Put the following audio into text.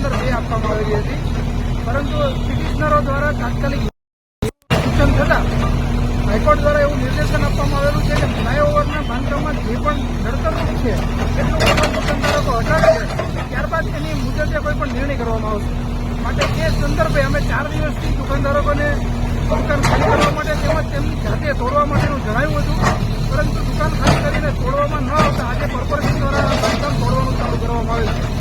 15/2 આપવામાં આવેલી હતી, પરંતુ પિટિશનરો દ્વારા તાત્કાલિક સૂચન થતાં હાઈકોર્ટ દ્વારા એવું નિર્દેશન આપવામાં આવેલું છે કે ફ્લાયઓવરના બાંધકામમાં જે પણ નડતરરૂપ છે એટલું પણ દુકાનદારો હટાવે છે, ત્યારબાદ એની મુદતે કોઈ પણ નિર્ણય કરવામાં આવશે. માટે એ સંદર્ભે અમે 4 દિવસથી દુકાનદારોને દુકાન ખાલી કરવા માટે તેમજ તેમની જાતે તોડવા માટેનું જણાવ્યું હતું, પરંતુ દુકાન ખાલી કરીને તોડવામાં ન આવતા આજે કોર્પોરેશન દ્વારા બાંધકામ તોડવાનું ચાલુ કરવામાં આવેલ છે.